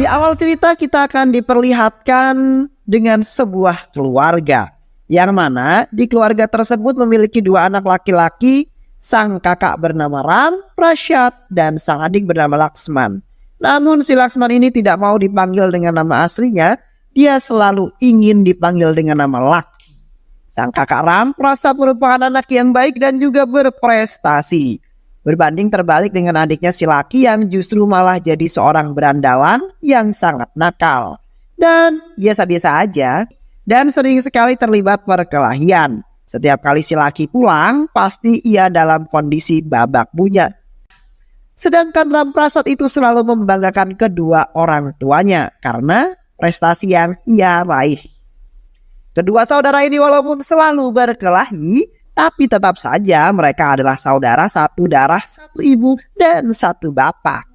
Di awal cerita kita akan diperlihatkan dengan sebuah keluarga, yang mana di keluarga tersebut memiliki dua anak laki-laki, sang kakak bernama Ram Prasad dan sang adik bernama Laksman. Namun si Laksman ini tidak mau dipanggil dengan nama aslinya, dia selalu ingin dipanggil dengan nama Laki. Sang kakak Ram Prasad merupakan anak yang baik dan juga berprestasi. Berbanding terbalik dengan adiknya si Laki yang justru malah jadi seorang berandalan yang sangat nakal. Dan biasa-biasa aja, dan sering sekali terlibat perkelahian. Setiap kali si Laki pulang, pasti ia dalam kondisi babak buyut. Sedangkan Ram Prasad itu selalu membanggakan kedua orang tuanya karena prestasi yang ia raih. Kedua saudara ini walaupun selalu berkelahi, tapi tetap saja mereka adalah saudara satu darah, satu ibu, dan satu bapak.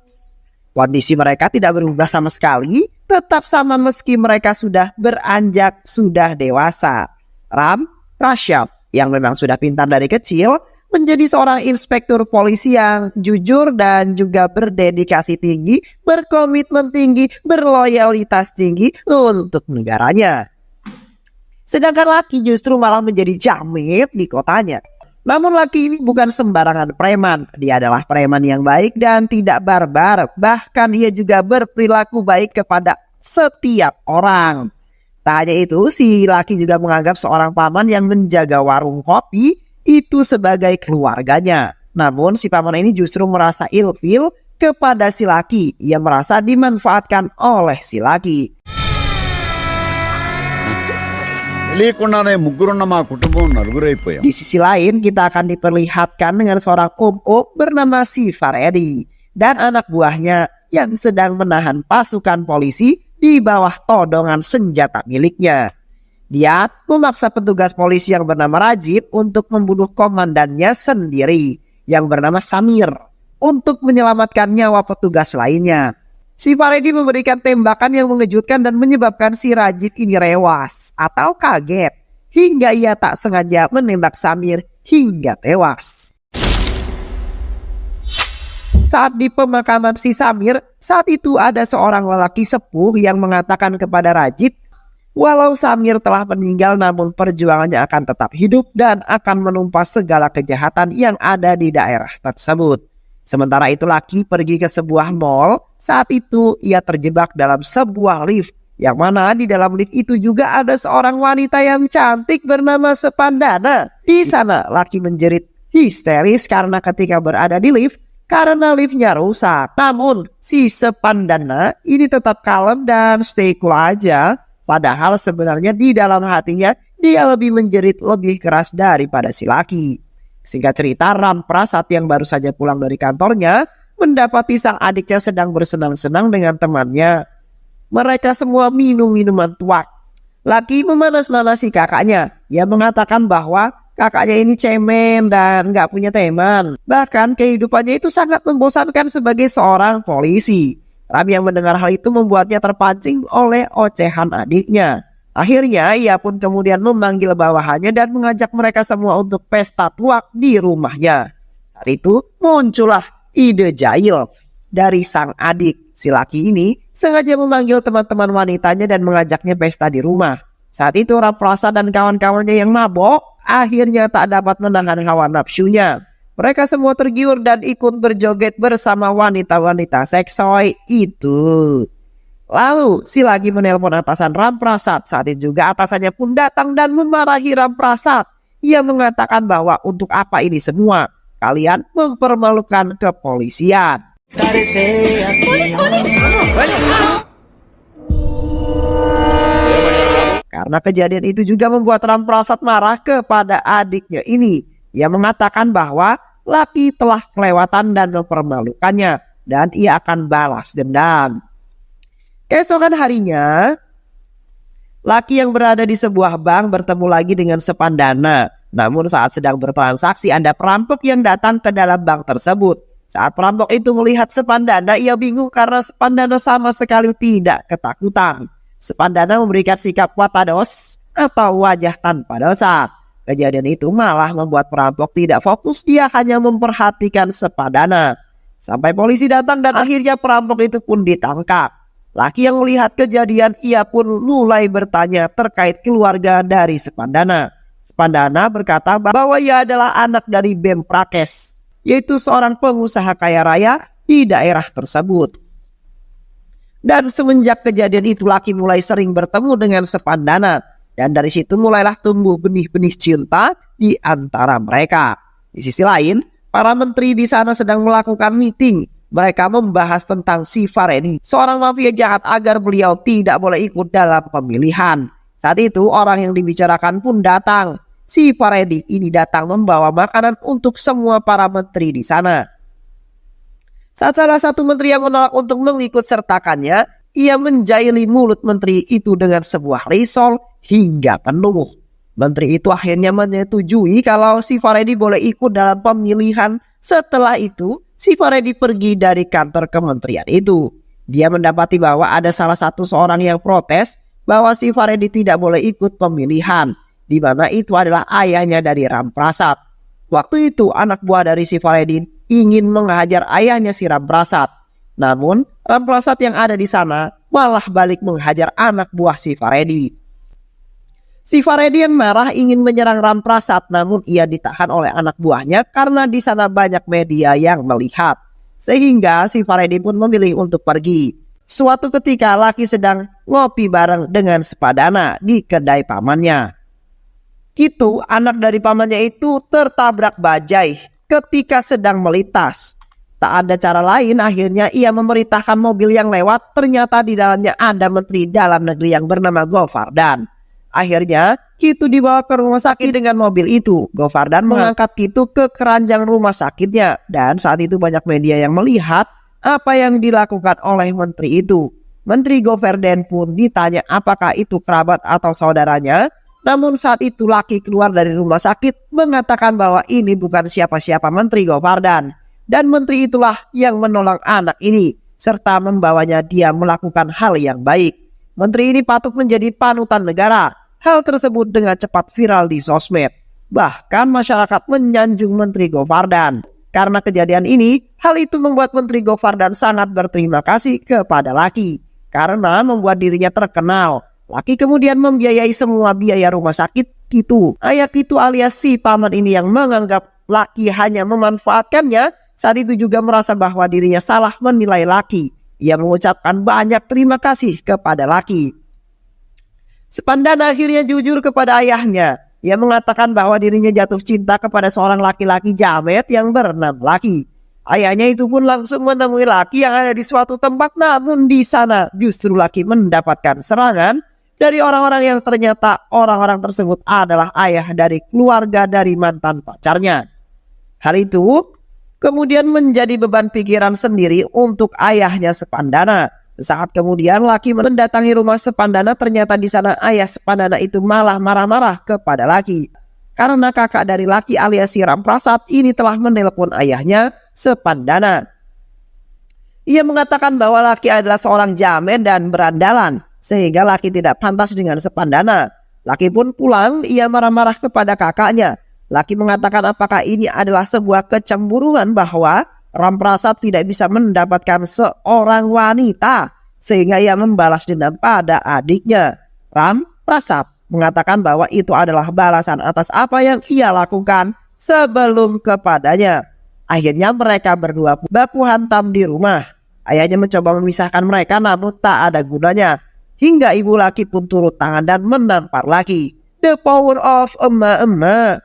Kondisi mereka tidak berubah sama sekali, tetap sama meski mereka sudah beranjak, sudah dewasa. Ram Prasad yang memang sudah pintar dari kecil, menjadi seorang inspektur polisi yang jujur dan juga berdedikasi tinggi, berkomitmen tinggi, berloyalitas tinggi untuk negaranya. Sedangkan Laki justru malah menjadi jamet di kotanya. Namun Laki ini bukan sembarangan preman. Dia adalah preman yang baik dan tidak barbar. Bahkan ia juga berperilaku baik kepada setiap orang. Tak hanya itu, si Laki juga menganggap seorang paman yang menjaga warung kopi itu sebagai keluarganya. Namun si paman ini justru merasa ilfil kepada si Laki. Ia merasa dimanfaatkan oleh si Laki. Di sisi lain kita akan diperlihatkan dengan seorang om-om bernama si Faredi dan anak buahnya yang sedang menahan pasukan polisi di bawah todongan senjata miliknya. Dia memaksa petugas polisi yang bernama Rajib untuk membunuh komandannya sendiri yang bernama Samir untuk menyelamatkan nyawa petugas lainnya. Si Faredi memberikan tembakan yang mengejutkan dan menyebabkan si Rajib ini rewas atau kaget hingga ia tak sengaja menembak Samir hingga tewas. Saat di pemakaman si Samir, saat itu ada seorang lelaki sepuh yang mengatakan kepada Rajib, walau Samir telah meninggal namun perjuangannya akan tetap hidup dan akan menumpas segala kejahatan yang ada di daerah tersebut. Sementara itu Laki pergi ke sebuah mall. Saat itu ia terjebak dalam sebuah lift, yang mana di dalam lift itu juga ada seorang wanita yang cantik bernama Sepandana. Di sana Laki menjerit histeris karena ketika berada di lift, karena liftnya rusak. Namun si Sepandana ini tetap kalem dan stay cool aja. Padahal sebenarnya di dalam hatinya dia lebih menjerit lebih keras daripada si Laki. Singkat cerita, Ram Prasad yang baru saja pulang dari kantornya mendapati sang adiknya sedang bersenang-senang dengan temannya. Mereka semua minum minuman tuak. Laki memanas-manasi kakaknya. Ia mengatakan bahwa kakaknya ini cemen dan gak punya teman. Bahkan kehidupannya itu sangat membosankan sebagai seorang polisi. Ram yang mendengar hal itu membuatnya terpancing oleh ocehan adiknya. Akhirnya ia pun kemudian memanggil bawahannya dan mengajak mereka semua untuk pesta tuak di rumahnya. Saat itu muncullah ide jahil dari sang adik. Si Laki ini sengaja memanggil teman-teman wanitanya dan mengajaknya pesta di rumah. Saat itu Ram Prasad dan kawan-kawannya yang mabok akhirnya tak dapat menahan hawa nafsunya. Mereka semua tergiur dan ikut berjoget bersama wanita-wanita seksoi itu. Lalu si Laki menelpon atasan Ram Prasad. Saat itu juga atasannya pun datang dan memarahi Ram Prasad. Ia mengatakan bahwa untuk apa ini semua? Kalian mempermalukan kepolisian. Karena kejadian itu juga membuat Ram Prasad marah kepada adiknya ini. Ia mengatakan bahwa Laki telah kelewatan dan mempermalukannya dan ia akan balas dendam. Keesokan harinya, Laki yang berada di sebuah bank bertemu lagi dengan Sepandana. Namun saat sedang bertransaksi ada perampok yang datang ke dalam bank tersebut. Saat perampok itu melihat Sepandana, ia bingung karena Sepandana sama sekali tidak ketakutan. Sepandana memberikan sikap watados atau wajah tanpa dosa. Kejadian itu malah membuat perampok tidak fokus, dia hanya memperhatikan Sepandana. Sampai polisi datang dan akhirnya perampok itu pun ditangkap. Laki yang melihat kejadian ia pun mulai bertanya terkait keluarga dari Sepandana. Sepandana berkata bahwa ia adalah anak dari Bem Prakes, yaitu seorang pengusaha kaya raya di daerah tersebut. Dan semenjak kejadian itu Laki mulai sering bertemu dengan Sepandana. Dan dari situ mulailah tumbuh benih-benih cinta di antara mereka. Di sisi lain, para menteri di sana sedang melakukan meeting. Mereka membahas tentang si Faredi, seorang mafia jahat, agar beliau tidak boleh ikut dalam pemilihan. Saat itu orang yang dibicarakan pun datang. Si Faredi ini datang membawa makanan untuk semua para menteri di sana. Saat salah satu menteri yang menolak untuk mengikut sertakannya, ia menjaili mulut menteri itu dengan sebuah risol hingga penuh. Menteri itu akhirnya menyetujui kalau si Faredi boleh ikut dalam pemilihan. Setelah itu, si Faredi pergi dari kantor kementerian itu. Dia mendapati bahwa ada salah satu seorang yang protes bahwa si Faredi tidak boleh ikut pemilihan, di mana itu adalah ayahnya dari Ramprasad. Waktu itu anak buah dari si Faredi ingin menghajar ayahnya si Ramprasad. Namun Ramprasad yang ada di sana malah balik menghajar anak buah si Faredi. Si Faredi yang marah ingin menyerang Ramprasad, namun ia ditahan oleh anak buahnya karena di sana banyak media yang melihat. Sehingga si Faredi pun memilih untuk pergi. Suatu ketika Laki sedang ngopi bareng dengan Sepandana di kedai pamannya. Itu anak dari pamannya itu tertabrak bajai ketika sedang melintas. Tak ada cara lain, akhirnya ia memerintahkan mobil yang lewat. Ternyata di dalamnya ada menteri dalam negeri yang bernama Govardan. Akhirnya Kitu dibawa ke rumah sakit dengan mobil itu. Govardan mengangkat Kitu ke keranjang rumah sakitnya. Dan saat itu banyak media yang melihat apa yang dilakukan oleh menteri itu. Menteri Govardan pun ditanya apakah itu kerabat atau saudaranya. Namun saat itu Laki keluar dari rumah sakit mengatakan bahwa ini bukan siapa-siapa menteri Govardan. Dan menteri itulah yang menolong anak ini serta membawanya dia melakukan hal yang baik. Menteri ini patut menjadi panutan negara. Hal tersebut dengan cepat viral di sosmed. Bahkan masyarakat menyanjung Menteri Govardan. Karena kejadian ini, hal itu membuat Menteri Govardan sangat berterima kasih kepada Laki. Karena membuat dirinya terkenal. Laki kemudian membiayai semua biaya rumah sakit Kitu. Ayah Kitu alias si paman ini yang menganggap Laki hanya memanfaatkannya, saat itu juga merasa bahwa dirinya salah menilai Laki. Ia mengucapkan banyak terima kasih kepada Laki. Sepandana akhirnya jujur kepada ayahnya. Ia mengatakan bahwa dirinya jatuh cinta kepada seorang laki-laki jamet yang bernama Laki. Ayahnya itu pun langsung menemui Laki yang ada di suatu tempat, namun di sana justru Laki mendapatkan serangan dari orang-orang yang ternyata orang-orang tersebut adalah ayah dari keluarga dari mantan pacarnya. Hal itu kemudian menjadi beban pikiran sendiri untuk ayahnya Sepandana. Sesaat kemudian Laki mendatangi rumah Sepandana, ternyata di sana ayah Sepandana itu malah marah-marah kepada Laki. Karena kakak dari Laki alias si Ramprasad ini telah menelpon ayahnya Sepandana. Ia mengatakan bahwa Laki adalah seorang jamet dan berandalan, sehingga Laki tidak pantas dengan Sepandana. Laki pun pulang, ia marah-marah kepada kakaknya. Laki mengatakan apakah ini adalah sebuah kecemburuan bahwa Ramprasad tidak bisa mendapatkan seorang wanita, sehingga ia membalas dendam pada adiknya. Ramprasad mengatakan bahwa itu adalah balasan atas apa yang ia lakukan sebelum kepadanya. Akhirnya mereka berdua baku hantam di rumah. Ayahnya mencoba memisahkan mereka, namun tak ada gunanya. Hingga ibu Laki pun turut tangan dan menampar Laki. The power of emak-emak.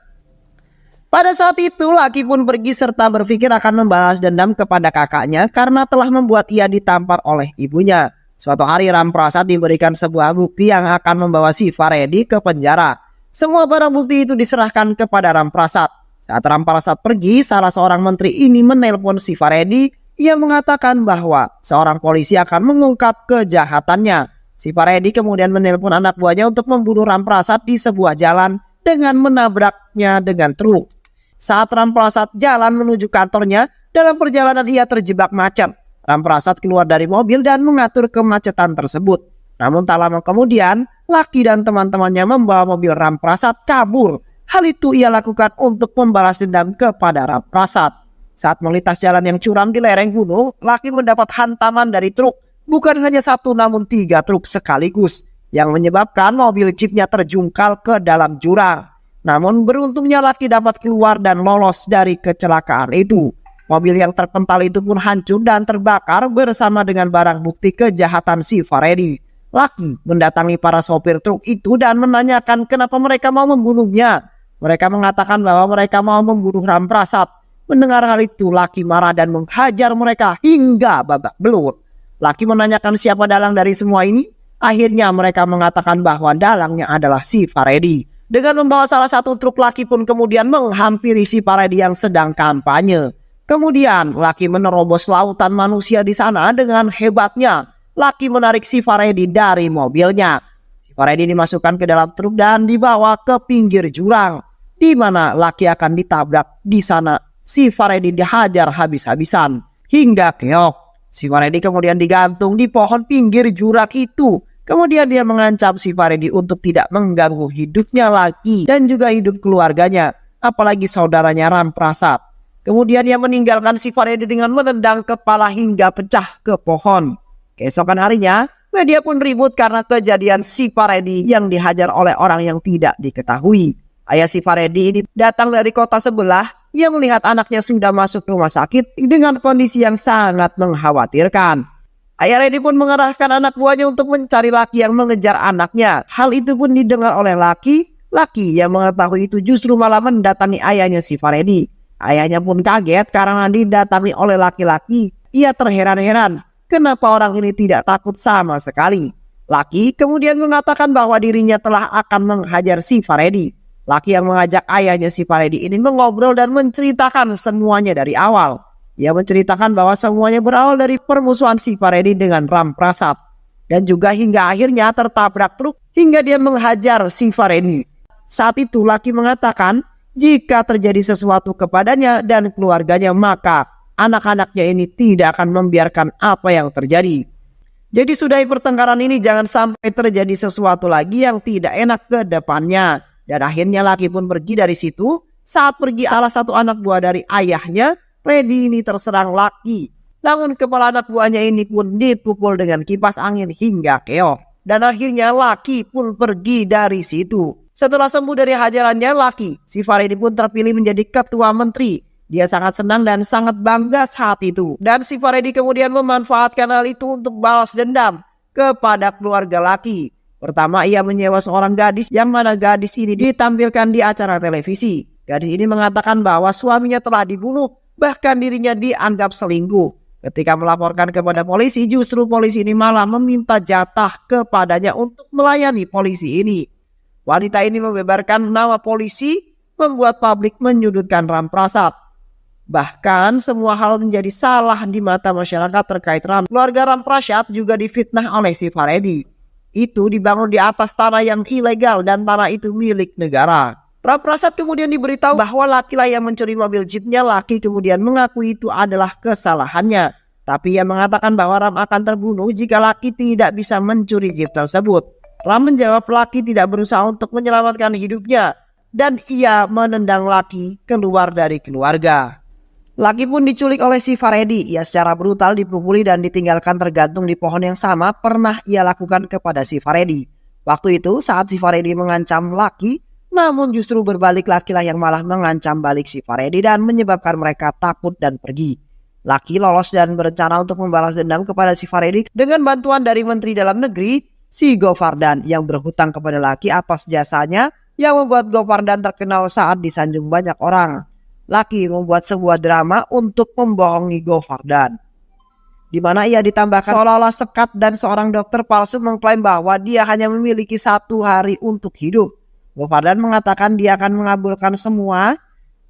Pada saat itu Laki pun pergi serta berpikir akan membalas dendam kepada kakaknya karena telah membuat ia ditampar oleh ibunya. Suatu hari Ramprasad diberikan sebuah bukti yang akan membawa si Faredi ke penjara. Semua barang bukti itu diserahkan kepada Ramprasad. Saat Ramprasad pergi, salah seorang menteri ini menelpon si Faredi. Ia mengatakan bahwa seorang polisi akan mengungkap kejahatannya. Si Faredi kemudian menelpon anak buahnya untuk membunuh Ramprasad di sebuah jalan dengan menabraknya dengan truk. Saat Ramprasad jalan menuju kantornya, dalam perjalanan ia terjebak macet. Ramprasad keluar dari mobil dan mengatur kemacetan tersebut. Namun tak lama kemudian, Laki dan teman-temannya membawa mobil Ramprasad kabur. Hal itu ia lakukan untuk membalas dendam kepada Ramprasad. Saat melintas jalan yang curam di lereng gunung, Laki mendapat hantaman dari truk Bukan hanya satu namun 3 truk sekaligus yang menyebabkan mobil jeepnya terjungkal ke dalam jurang. Namun beruntungnya Lucky dapat keluar dan lolos dari kecelakaan itu. Mobil yang terpental itu pun hancur dan terbakar bersama dengan barang bukti kejahatan si Faredi. Lucky mendatangi para sopir truk itu dan menanyakan kenapa mereka mau membunuhnya. Mereka mengatakan bahwa mereka mau membunuh Ramprasad. Mendengar hal itu, Lucky marah dan menghajar mereka hingga babak belur. Lucky menanyakan siapa dalang dari semua ini. Akhirnya mereka mengatakan bahwa dalangnya adalah si Faredi. Dengan membawa salah satu truk, Lucky pun kemudian menghampiri si Faredi yang sedang kampanye. Kemudian Lucky menerobos lautan manusia di sana dengan hebatnya. Lucky menarik si Faredi dari mobilnya. Si Faredi dimasukkan ke dalam truk dan dibawa ke pinggir jurang, di mana Lucky akan ditabrak. Di sana si Faredi dihajar habis-habisan hingga keok. Si Faredi kemudian digantung di pohon pinggir jurang itu. Kemudian dia mengancam si Faredi untuk tidak mengganggu hidupnya lagi dan juga hidup keluarganya, apalagi saudaranya Ramprasad. Kemudian ia meninggalkan si Faredi dengan menendang kepala hingga pecah ke pohon. Keesokan harinya, media pun ribut karena kejadian si Faredi yang dihajar oleh orang yang tidak diketahui. Ayah si Faredi ini datang dari kota sebelah. Ia melihat anaknya sudah masuk rumah sakit dengan kondisi yang sangat mengkhawatirkan. Ayah Redi pun mengerahkan anak buahnya untuk mencari Lucky yang mengejar anaknya. Hal itu pun didengar oleh Lucky. Lucky yang mengetahui itu justru malah mendatangi ayahnya si Faredi. Ayahnya pun kaget karena didatangi oleh laki-laki. Ia terheran-heran kenapa orang ini tidak takut sama sekali. Lucky kemudian mengatakan bahwa dirinya telah akan menghajar si Faredi. Lucky yang mengajak ayahnya si Faredi ini mengobrol dan menceritakan semuanya dari awal. Ia menceritakan bahwa semuanya berawal dari permusuhan si Faredi dengan Ramprasad. Dan juga hingga akhirnya tertabrak truk hingga dia menghajar si Faredi. Saat itu Lucky mengatakan jika terjadi sesuatu kepadanya dan keluarganya maka anak-anaknya ini tidak akan membiarkan apa yang terjadi. Jadi sudahi pertengkaran ini, jangan sampai terjadi sesuatu lagi yang tidak enak ke depannya. Dan akhirnya Lucky pun pergi dari situ. Saat pergi, salah satu anak buah dari ayahnya, Redi, ini terserang Lucky. Namun kepala anak buahnya ini pun dipukul dengan kipas angin hingga keok. Dan akhirnya Lucky pun pergi dari situ. Setelah sembuh dari hajarannya Lucky, si Faredi pun terpilih menjadi ketua menteri. Dia sangat senang dan sangat bangga saat itu. Dan si Faredi kemudian memanfaatkan hal itu untuk balas dendam kepada keluarga Lucky. Pertama, ia menyewa seorang gadis yang mana gadis ini ditampilkan di acara televisi. Gadis ini mengatakan bahwa suaminya telah dibunuh, bahkan dirinya dianggap selingkuh. Ketika melaporkan kepada polisi, justru polisi ini malah meminta jatah kepadanya untuk melayani polisi ini. Wanita ini membeberkan nama polisi, membuat publik menyudutkan Ramprasad. Bahkan semua hal menjadi salah di mata masyarakat terkait Keluarga Ramprasad juga difitnah oleh si Faredi. Itu dibangun di atas tanah yang ilegal dan tanah itu milik negara. Ramprasad kemudian diberitahu bahwa Lucky yang mencuri mobil jeepnya. Lucky kemudian mengaku itu adalah kesalahannya. Tapi ia mengatakan bahwa Ram akan terbunuh jika Lucky tidak bisa mencuri jeep tersebut. Ram menjawab Lucky tidak berusaha untuk menyelamatkan hidupnya. Dan ia menendang Lucky keluar dari keluarga. Lucky pun diculik oleh si Faredi. Ia secara brutal dipukuli dan ditinggalkan tergantung di pohon yang sama pernah ia lakukan kepada si Faredi. Waktu itu saat si Faredi mengancam Lucky, namun justru berbalik Lucky yang malah mengancam balik si Faredi dan menyebabkan mereka takut dan pergi. Lucky lolos dan berencana untuk membalas dendam kepada si Faredi dengan bantuan dari Menteri Dalam Negeri, si Govardan yang berhutang kepada Lucky atas jasanya yang membuat Govardan terkenal saat disanjung banyak orang. Lucky membuat sebuah drama untuk membohongi Govardan, di mana ia ditambahkan seolah-olah sekat dan seorang dokter palsu mengklaim bahwa dia hanya memiliki 1 hari untuk hidup. Govardan mengatakan dia akan mengabulkan semua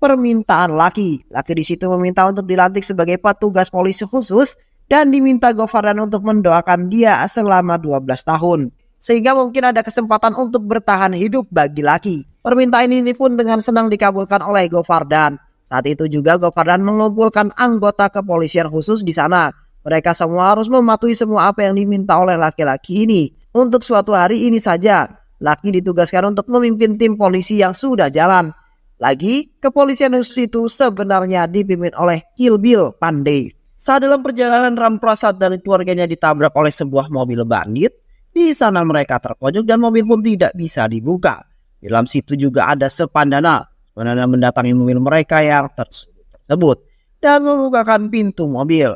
permintaan Lucky. Lucky di situ meminta untuk dilantik sebagai petugas polisi khusus dan diminta Govardan untuk mendoakan dia selama 12 tahun. Sehingga mungkin ada kesempatan untuk bertahan hidup bagi Lucky. Permintaan ini pun dengan senang dikabulkan oleh Govardan. Saat itu juga Govardan mengumpulkan anggota kepolisian khusus di sana. Mereka semua harus mematuhi semua apa yang diminta oleh laki-laki ini. Untuk suatu hari ini saja, Lucky ditugaskan untuk memimpin tim polisi yang sudah jalan. Lagi, kepolisian khusus itu sebenarnya dipimpin oleh Kill Bill Pandey. Saat dalam perjalanan, Ramprasad dan keluarganya ditabrak oleh sebuah mobil bandit. Di sana mereka terpojok dan mobil pun tidak bisa dibuka. Di dalam situ juga ada Spandana. Spandana mendatangi mobil mereka yang tersebut dan membukakan pintu mobil.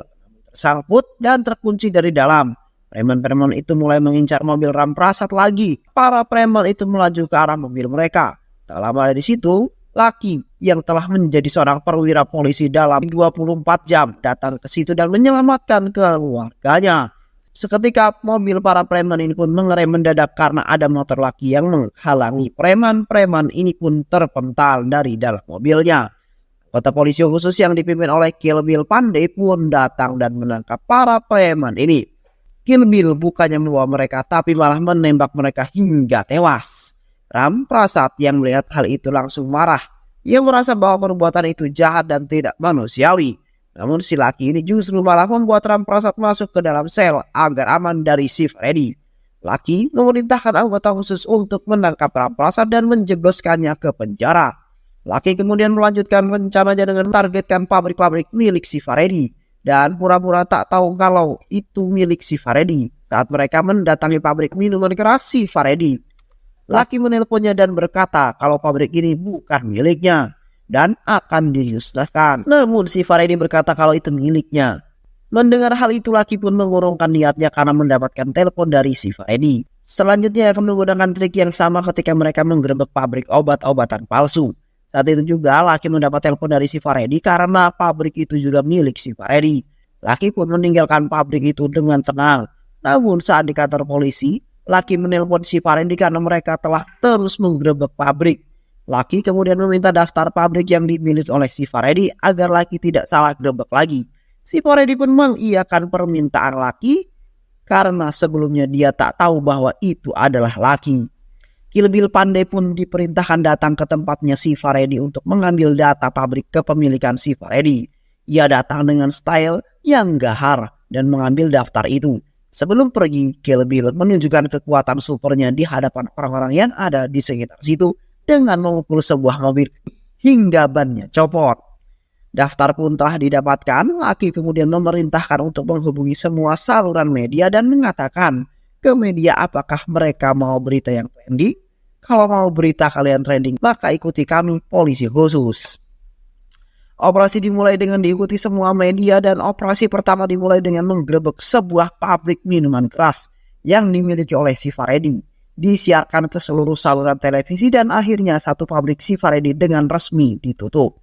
Tersangkut dan terkunci dari dalam. Preman-preman itu mulai mengincar mobil Ramprasad lagi. Para preman itu melaju ke arah mobil mereka. Tak lama dari situ, laki yang telah menjadi seorang perwira polisi dalam 24 jam datang ke situ dan menyelamatkan keluarganya. Seketika mobil para preman ini pun mengerem mendadak karena ada motor laki yang menghalangi. Preman-preman ini pun terpental dari dalam mobilnya. Kota polisi khusus yang dipimpin oleh Kill Bill Pandey pun datang dan menangkap para preman ini. Kill Bill bukannya membawa mereka tapi malah menembak mereka hingga tewas. Ramprasad yang melihat hal itu langsung marah. Ia merasa bahwa perbuatan itu jahat dan tidak manusiawi. Namun si laki ini justru malah membuat Ramprasad masuk ke dalam sel agar aman dari si Freddy. Laki memerintahkan anggota khusus untuk menangkap Ramprasad dan menjebloskannya ke penjara. Laki kemudian melanjutkan rencananya dengan mentargetkan pabrik-pabrik milik si Freddy dan pura-pura tak tahu kalau itu milik si Freddy. Saat mereka mendatangi pabrik minuman keras si Freddy, laki menelponnya dan berkata kalau pabrik ini bukan miliknya dan akan dimusnahkan. Namun si Freddy berkata kalau itu miliknya. Mendengar hal itu, laki pun mengurungkan niatnya karena mendapatkan telepon dari si Freddy. Selanjutnya akan menggunakan trik yang sama ketika mereka menggerebek pabrik obat-obatan palsu. Saat itu juga laki mendapat telepon dari si Freddy karena pabrik itu juga milik si Freddy. Laki pun meninggalkan pabrik itu dengan tenang. Namun saat di kantor polisi, laki menelpon si Freddy karena mereka telah terus menggerebek pabrik. Laki kemudian meminta daftar pabrik yang dimiliki oleh si Freddy agar laki tidak salah gerebek lagi. Si Freddy pun mengiyakan permintaan laki karena sebelumnya dia tak tahu bahwa itu adalah laki. Kill Bill Pandey pun diperintahkan datang ke tempatnya si Freddy untuk mengambil data pabrik kepemilikan si Freddy. Ia datang dengan style yang gahar dan mengambil daftar itu. Sebelum pergi, Kill Bill menunjukkan kekuatan supernya di hadapan orang-orang yang ada di sekitar situ dengan memukul sebuah mobil hingga bannya copot. Daftar pun telah didapatkan. Laki kemudian memerintahkan untuk menghubungi semua saluran media dan mengatakan ke media apakah mereka mau berita yang trending. Kalau mau berita kalian trending, maka ikuti kami polisi khusus. Operasi dimulai dengan diikuti semua media dan operasi pertama dimulai dengan menggerebek sebuah pabrik minuman keras yang dimiliki oleh si Freddy. Disiarkan ke seluruh saluran televisi dan akhirnya satu pabrik si Freddy dengan resmi ditutup.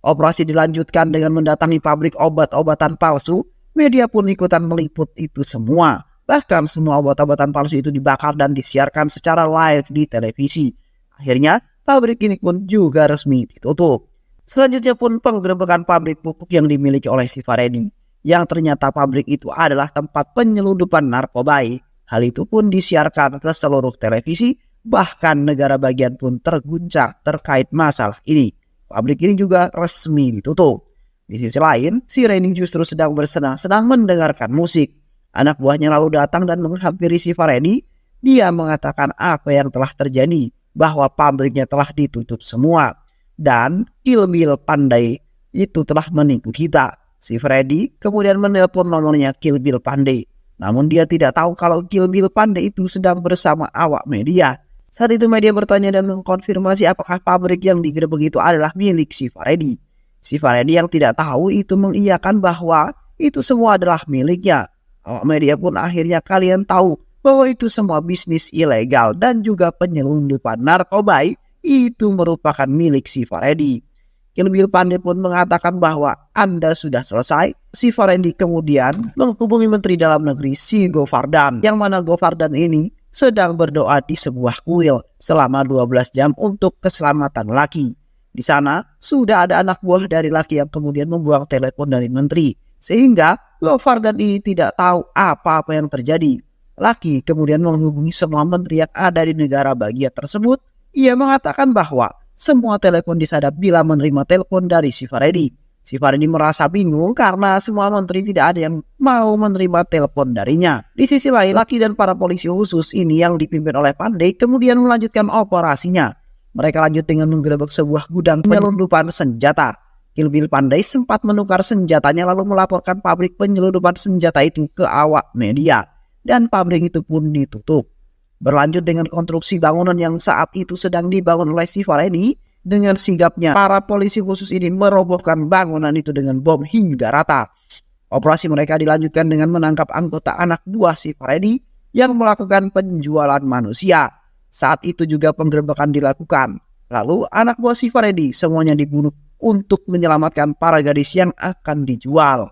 Operasi dilanjutkan dengan mendatangi pabrik obat-obatan palsu. Media pun ikutan meliput itu semua. Bahkan semua obat-obatan palsu itu dibakar dan disiarkan secara live di televisi. Akhirnya pabrik ini pun juga resmi ditutup. Selanjutnya pun penggerebekan pabrik pupuk yang dimiliki oleh si Freddy. Yang ternyata pabrik itu adalah tempat penyelundupan narkoba. Hal itu pun disiarkan ke seluruh televisi. Bahkan negara bagian pun terguncang terkait masalah ini. Pabrik ini juga resmi ditutup. Di sisi lain, si Renny justru sedang bersenang-senang mendengarkan musik. Anak buahnya lalu datang dan menghampiri si Freddy. Dia mengatakan apa yang telah terjadi, bahwa pabriknya telah ditutup semua. Dan Kill Bill Pandey itu telah menipu kita. Si Freddy kemudian menelpon nomornya Kill Bill Pandey. Namun dia tidak tahu kalau Kill Bill Pandey itu sedang bersama awak media. Saat itu media bertanya dan mengkonfirmasi apakah pabrik yang digerebek itu adalah milik si Freddy. Si Freddy yang tidak tahu itu mengiyakan bahwa itu semua adalah miliknya. Awak media pun akhirnya kalian tahu bahwa itu semua bisnis ilegal dan juga penyelundupan narkoba itu merupakan milik si Freddy. Kill Bill Pandey pun mengatakan bahwa Anda sudah selesai. Si Freddy kemudian menghubungi Menteri Dalam Negeri si Govardhan, yang mana Govardhan ini sedang berdoa di sebuah kuil selama 12 jam untuk keselamatan laki. Di sana sudah ada anak buah dari laki yang kemudian membuang telepon dari menteri, sehingga Govardhan ini tidak tahu apa-apa yang terjadi. Laki kemudian menghubungi semua menteri yang ada di negara bagian tersebut. Ia mengatakan bahwa semua telepon disadap bila menerima telepon dari si Freddy. Si Freddy merasa bingung karena semua menteri tidak ada yang mau menerima telepon darinya. Di sisi lain, laki dan para polisi khusus ini yang dipimpin oleh Pandey kemudian melanjutkan operasinya. Mereka lanjut dengan menggerebek sebuah gudang penyelundupan senjata. Kill Bill pandai sempat menukar senjatanya lalu melaporkan pabrik penyelundupan senjata itu ke awak media. Dan pabrik itu pun ditutup. Berlanjut dengan konstruksi bangunan yang saat itu sedang dibangun oleh si Faredi. Dengan sigapnya, para polisi khusus ini merobohkan bangunan itu dengan bom hingga rata. Operasi mereka dilanjutkan dengan menangkap anggota anak buah si Faredi yang melakukan penjualan manusia. Saat itu juga penggerebekan dilakukan. Lalu anak buah si Faredi semuanya dibunuh untuk menyelamatkan para gadis yang akan dijual.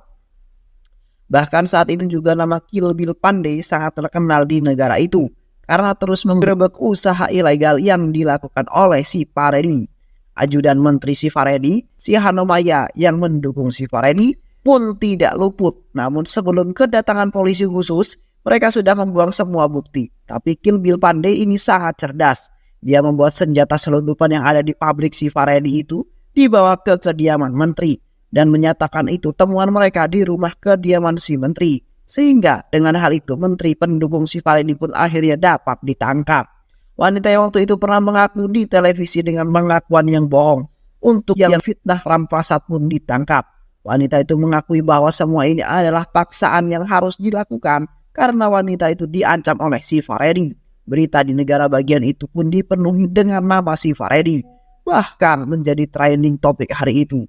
Bahkan saat itu juga nama Kill Bill Pandey sangat terkenal di negara itu karena terus menggerebek usaha ilegal yang dilakukan oleh si Faredi. Ajudan Menteri si Faredi, si Hanomaya yang mendukung si Faredi pun tidak luput. Namun sebelum kedatangan polisi khusus, mereka sudah membuang semua bukti. Tapi Kill Bill Pandey ini sangat cerdas. Dia membuat senjata selundupan yang ada di pabrik si Faredi itu dibawa ke kediaman menteri dan menyatakan itu temuan mereka di rumah kediaman si menteri. Sehingga dengan hal itu menteri pendukung si Faredi pun akhirnya dapat ditangkap. Wanita yang waktu itu pernah mengaku di televisi dengan pengakuan yang bohong untuk yang fitnah rampasan pun ditangkap. Wanita itu mengakui bahwa semua ini adalah paksaan yang harus dilakukan karena wanita itu diancam oleh si Faredi. Berita di negara bagian itu pun dipenuhi dengan nama si Faredi. Bahkan menjadi trending topik hari itu.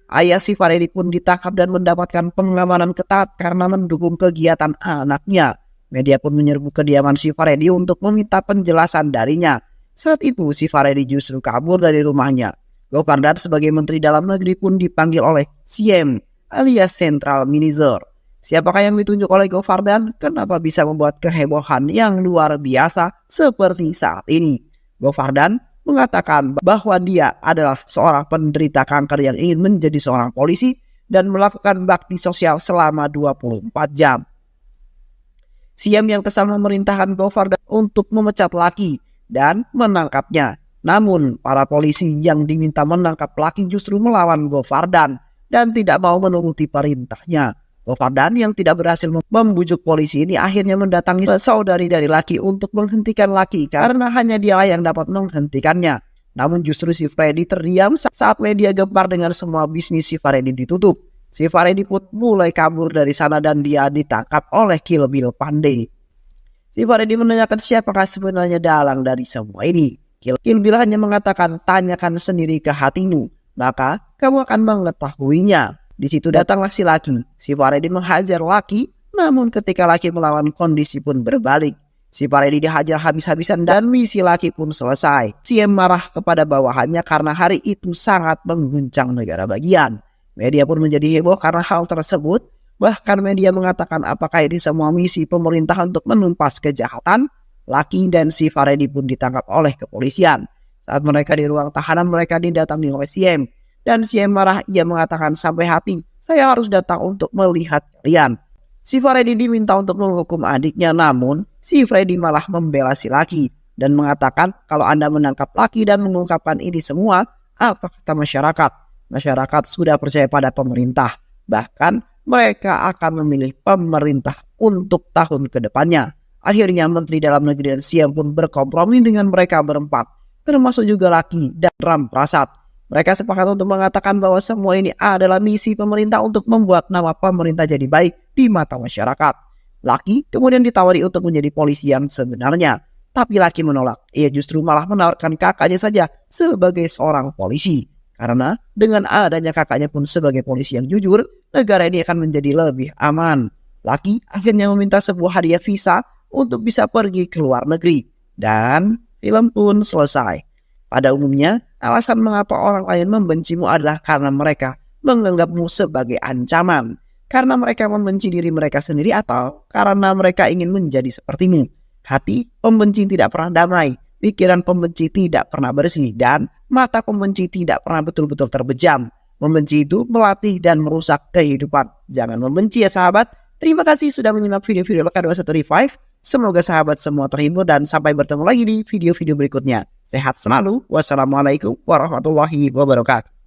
Ayah si Faredi pun ditangkap dan mendapatkan pengamanan ketat karena mendukung kegiatan anaknya. Media pun menyerbu kediaman si Faredi untuk meminta penjelasan darinya. Saat itu si Faredi justru kabur dari rumahnya. Govardan sebagai Menteri Dalam Negeri pun dipanggil oleh CM alias Central Minister. Siapakah yang ditunjuk oleh Govardan? Kenapa bisa membuat kehebohan yang luar biasa seperti saat ini? Govardan mengatakan bahwa dia adalah seorang penderita kanker yang ingin menjadi seorang polisi dan melakukan bakti sosial selama 24 jam. Siam yang kesal memerintahkan Govardan untuk memecat Lucky dan menangkapnya. Namun para polisi yang diminta menangkap Lucky justru melawan Govardan dan tidak mau menuruti perintahnya. Govardan yang tidak berhasil membujuk polisi ini akhirnya mendatangi saudari dari Lucky untuk menghentikan Lucky karena hanya dia yang dapat menghentikannya. Namun justru si Freddy terdiam saat media gempar dengan semua bisnis si Faredi ditutup. Si Faredi pun mulai kabur dari sana dan dia ditangkap oleh Kill Bill Pandey. Si Faredi menanyakan siapakah sebenarnya dalang dari semua ini. Kill Bill hanya mengatakan tanyakan sendiri ke hatimu, maka kamu akan mengetahuinya. Di situ datanglah si Lucky. Si Faredi menghajar Lucky, namun ketika Lucky melawan kondisi pun berbalik. Si Faredi dihajar habis-habisan dan misi Lucky pun selesai. CM marah kepada bawahannya karena hari itu sangat mengguncang negara bagian. Media pun menjadi heboh karena hal tersebut. Bahkan media mengatakan apakah ini semua misi pemerintah untuk menumpas kejahatan. Lucky dan si Faredi pun ditangkap oleh kepolisian. Saat mereka di ruang tahanan mereka didatangi oleh CM. Dan CM marah, ia mengatakan sampai hati, saya harus datang untuk melihat kalian. Si Faredi diminta untuk menghukum adiknya, namun si Freddy malah membela si Lucky dan mengatakan kalau Anda menangkap Lucky dan mengungkapkan ini semua, apa kata masyarakat? Masyarakat sudah percaya pada pemerintah. Bahkan mereka akan memilih pemerintah untuk tahun ke depannya. Akhirnya Menteri Dalam Negeri dan Siam pun berkompromi dengan mereka berempat, termasuk juga Lucky dan Ram Prasad. Mereka sepakat untuk mengatakan bahwa semua ini adalah misi pemerintah untuk membuat nama pemerintah jadi baik di mata masyarakat. Lucky kemudian ditawari untuk menjadi polisi yang sebenarnya. Tapi Lucky menolak. Ia justru malah menawarkan kakaknya saja sebagai seorang polisi. Karena dengan adanya kakaknya pun sebagai polisi yang jujur, negara ini akan menjadi lebih aman. Lucky akhirnya meminta sebuah hadiah visa untuk bisa pergi ke luar negeri. Dan film pun selesai. Pada umumnya, alasan mengapa orang lain membencimu adalah karena mereka menganggapmu sebagai ancaman. Karena mereka membenci diri mereka sendiri atau karena mereka ingin menjadi sepertimu. Hati pembenci tidak pernah damai, pikiran pembenci tidak pernah bersih, dan mata pembenci tidak pernah betul-betul terbejam. Membenci itu melatih dan merusak kehidupan. Jangan membenci ya sahabat. Terima kasih sudah menyimak video-video Loka 21 Revive. Semoga sahabat semua terhibur dan sampai bertemu lagi di video-video berikutnya. Sehat selalu. Wassalamualaikum warahmatullahi wabarakatuh.